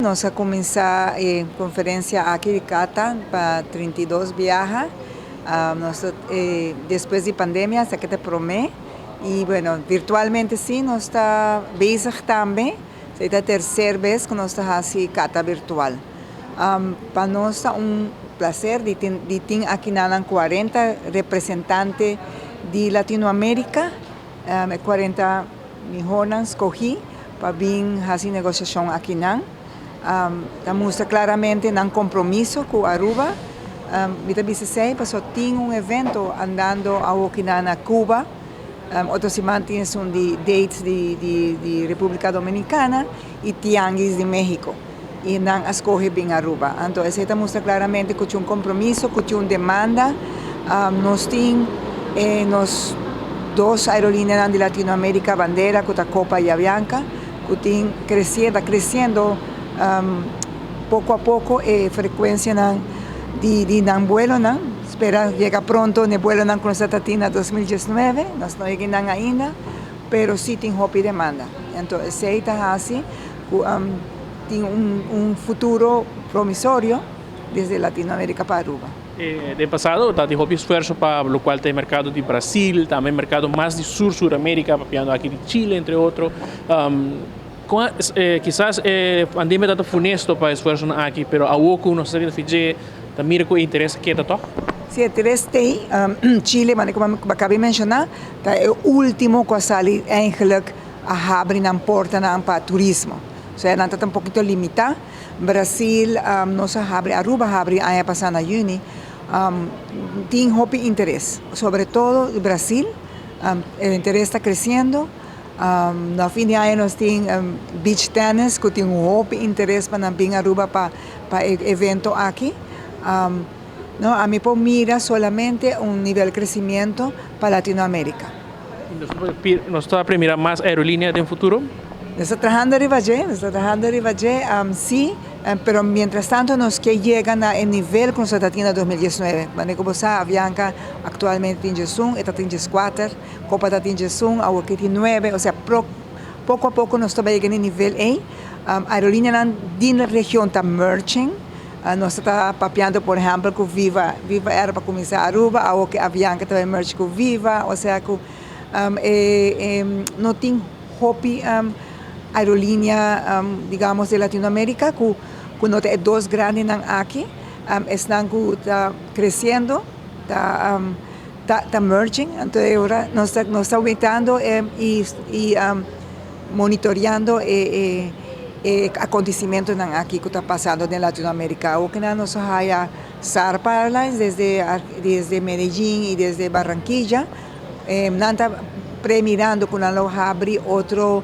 Nós a começar a conferência aqui de Cata para 32 viaja. Después de pandemia, hasta que te promé. E, bueno, virtualmente sim, nós está bezig também. Esta é a terceira vez que nós está assim Cata virtual. Para nós é prazer de ter aqui na 40 representantes de Latinoamérica, 40 milhões escolhi para vir fazer negociação aqui na. Mostra claramente um compromisso com Aruba. Vita BCC passou tinha evento andando aqui na Cuba. Outra semana tinha de dates de República Dominicana e tianguis de México. E não escolhe bem Aruba. Então, isso mostra claramente que tinha compromisso, que tinha demanda. Nós temos duas aerolíneas de Latinoamérica, Bandera, que Copa e Avianca, que está crescendo pouco a pouco frequência de vuelo, espera chegar pronto no vuelo com esta tatina 2019, nós não chegamos ainda, mas sim tem hope demanda. Então, esse está assim, tem futuro promissório desde Latinoamérica para Aruba. De passado, está de esforço para o qual tem mercado de Brasil, também mercado mais de Sur-América, papiando aqui de Chile, entre outros. Quizás pandemia está funesto para esforço aqui, mas a pouco nós sabemos que também com interesse que está. Sim, interesse tem. Chile, como acabei de mencionar, é o último que sai eigenlijk a abrir a porta para turismo. Ou seja, está um pouquinho limitado. Brasil, nós abre, Aruba abre ano passado na junho. Tem interesse, sobretudo o Brasil. O interesse está crescendo. No fim de ano nós temos beach tennis, que tem interesse para vir a Aruba para evento aqui. A mim mira solamente nível de crescimento para Latinoamérica. ¿Nos está premiando más aerolíneas en futuro? Estamos trabajando arriba, sí, pero mientras tanto nos que llegan a nivel que nos está teniendo 2019. Como sabe, Avianca actualmente tiene está teniendo 4, Copa está teniendo a tiene 9, o sea, poco a poco nos está llegando a nivel A. Aerolínea de la región está merging. Nós está papeando, por exemplo, com Viva era para começar a Aruba, ou que Avianca também merge com Viva, ou seja, que não tem hope aerolínea, digamos, de Latinoamérica, que não tem dois grandes aqui, estão crescendo, está merging, então agora nós estamos aumentando e monitoreando acontecimentos aqui que está passando na Latinoamérica. O que nós haya SARP Airlines desde Medellín e desde Barranquilla, nós estamos premirando que nós abrir outra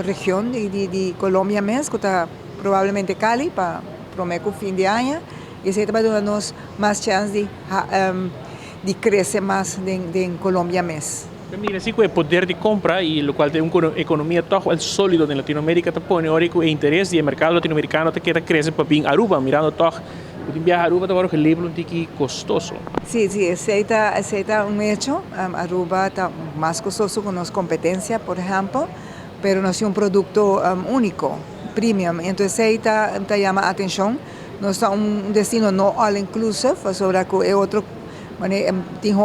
região de Colômbia mesmo, que está provavelmente Cali, para prometer o fim de ano, e isso vai dar-nos mais chance de crescer mais em Colômbia mesmo. Mira, sí, el poder de compra y lo cual tiene una economía todo sólido en Latinoamérica te pone ahora el interés y el mercado latinoamericano te quiere crecer para bien Aruba, mirando todo. Un viaje a Aruba te va a que libro un tiki costoso. Sí, ese está un hecho. Aruba está más costoso que nuestra competencia, por ejemplo, pero no es un producto único, premium. Entonces, te llama la atención. No es un destino no all inclusive, sobre que es otro. Tem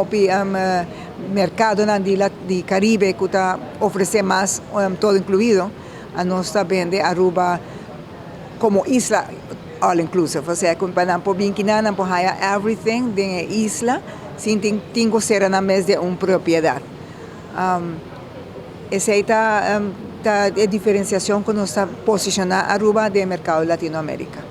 mercado de Caribe que oferece mais todo incluído. A nós vende Aruba como isla all inclusive, ou seja, quando por vir que não por everything de isla, sem tem que ser na mesa de uma propriedade. Essa é a diferenciação que nós está posicionando Aruba do mercado latino-americano.